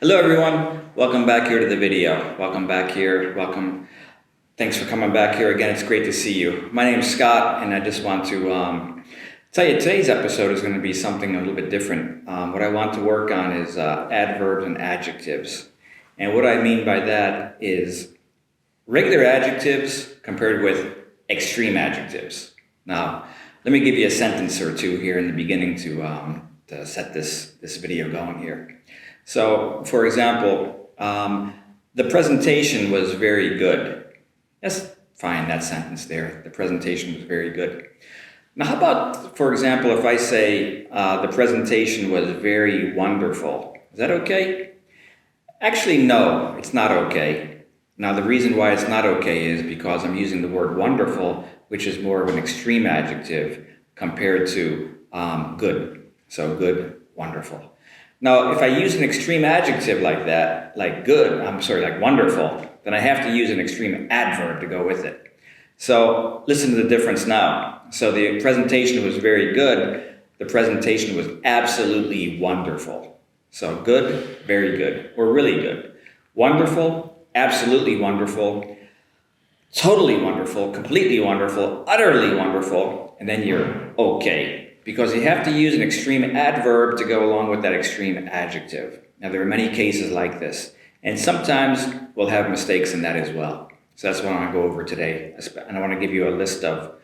Hello everyone, welcome back here to the video. Welcome back here, welcome. Thanks for coming back here again, it's great to see you. My name is Scott and I just want to tell you today's episode is going to be something a little bit different. What I want to work on is adverbs and adjectives. And what I mean by that is regular adjectives compared with extreme adjectives. Now, let me give you a sentence or two here in the beginning to set this video going here. So, for example, the presentation was very good. That's fine, that sentence there. The presentation was very good. Now, how about, for example, if I say the presentation was very wonderful? Is that okay? Actually, no, it's not okay. Now, the reason why it's not okay is because I'm using the word wonderful, which is more of an extreme adjective compared to good. So good, wonderful. Now, if I use an extreme adjective like that, like wonderful, then I have to use an extreme adverb to go with it. So listen to the difference now. So the presentation was very good. The presentation was absolutely wonderful. So good, very good, or really good. Wonderful, absolutely wonderful, totally wonderful, completely wonderful, utterly wonderful, and then you're okay. Because you have to use an extreme adverb to go along with that extreme adjective. Now, there are many cases like this, and sometimes we'll have mistakes in that as well. So that's what I want to go over today. And I want to give you a list of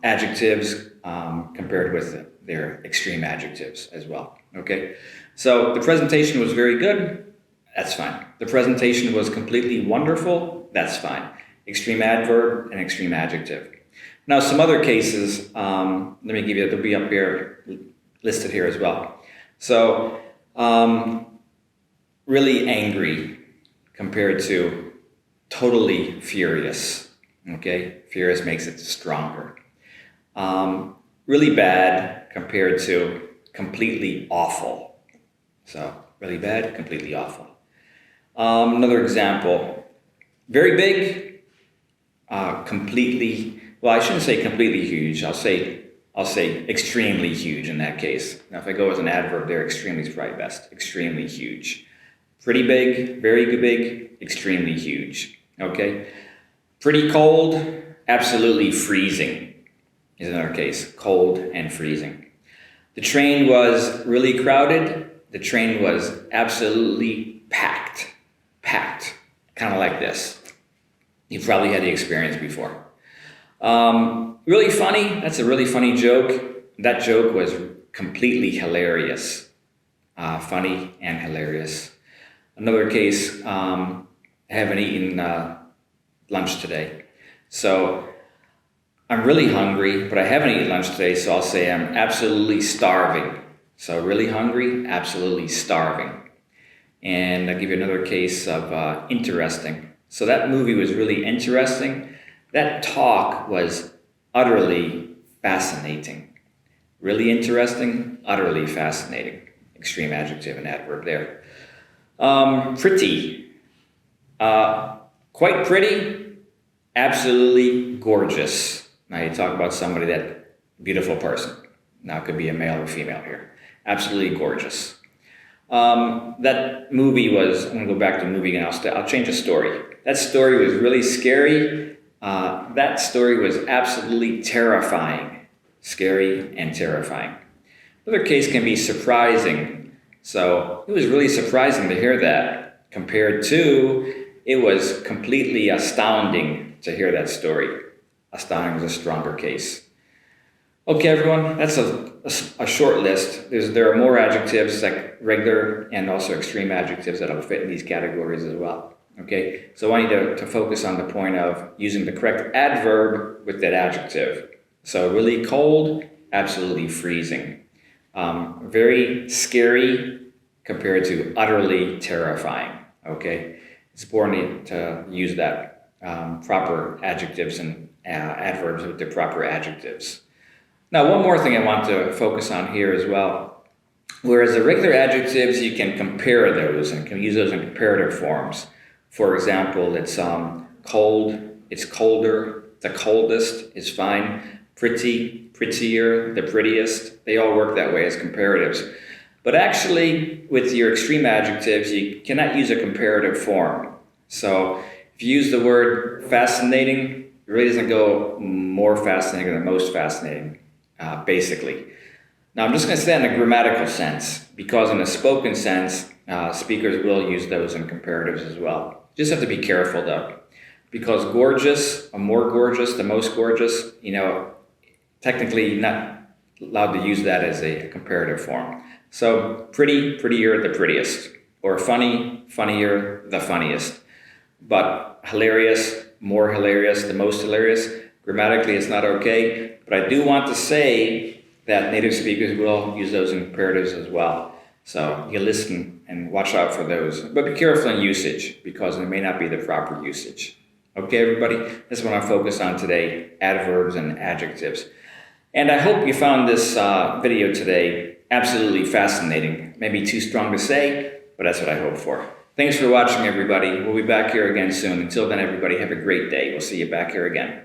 adjectives compared with their extreme adjectives as well. Okay? So the presentation was very good. That's fine. The presentation was completely wonderful. That's fine. Extreme adverb and extreme adjective. Now, some other cases, let me give you, they'll be up here, listed here as well. So, really angry compared to totally furious, okay? Furious makes it stronger. Really bad compared to completely awful. So, really bad, completely awful. Another example, very big, completely. Well, I shouldn't say completely huge. I'll say extremely huge in that case. Now, if I go with an adverb there, extremely is probably best. Extremely huge. Pretty big, very big, extremely huge. Okay? Pretty cold, absolutely freezing is another case. Cold and freezing. The train was really crowded. The train was absolutely packed. Packed. Kind of like this. You probably had the experience before. Really funny, that's a really funny joke. That joke was completely hilarious. Funny and hilarious. Another case, I haven't eaten lunch today. So I'm really hungry, but I haven't eaten lunch today, so I'll say I'm absolutely starving. So really hungry, absolutely starving. And I'll give you another case of interesting. So that movie was really interesting. That talk was utterly fascinating. Really interesting, utterly fascinating. Extreme adjective and adverb there. Pretty. Quite pretty, absolutely gorgeous. Now you talk about somebody, that beautiful person. Now it could be a male or female here. Absolutely gorgeous. That movie was, I'm going to go back to the movie and I'll change the story. That story was really scary. That story was absolutely terrifying. Scary and terrifying. Another case can be surprising. So it was really surprising to hear that compared to it was completely astounding to hear that story. Astounding was a stronger case. Okay, everyone, that's a short list. There are more adjectives like regular and also extreme adjectives that'll fit in these categories as well. Okay, so I want you to focus on the point of using the correct adverb with that adjective. So really cold, absolutely freezing. Very scary compared to utterly terrifying. Okay, it's important to use that proper adjectives and adverbs with the proper adjectives. Now, one more thing I want to focus on here as well. Whereas the regular adjectives, you can compare those and can use those in comparative forms. For example, it's cold, it's colder, the coldest is fine, pretty, prettier, the prettiest. They all work that way as comparatives. But actually, with your extreme adjectives, you cannot use a comparative form. So if you use the word fascinating, it really doesn't go more fascinating than most fascinating, basically. Now, I'm just going to say that in a grammatical sense, because in a spoken sense, speakers will use those in comparatives as well. Just have to be careful, though, because gorgeous, or more gorgeous, the most gorgeous, technically you're not allowed to use that as a comparative form. So pretty, prettier, the prettiest, or funny, funnier, the funniest. But hilarious, more hilarious, the most hilarious, grammatically it's not okay, but I do want to say that native speakers will use those in comparatives as well. So you listen and watch out for those, but be careful in usage because it may not be the proper usage. Okay, everybody, this is what I focus on today, adverbs and adjectives. And I hope you found this video today absolutely fascinating. Maybe too strong to say, but that's what I hope for. Thanks for watching, everybody. We'll be back here again soon. Until then, everybody, have a great day. We'll see you back here again.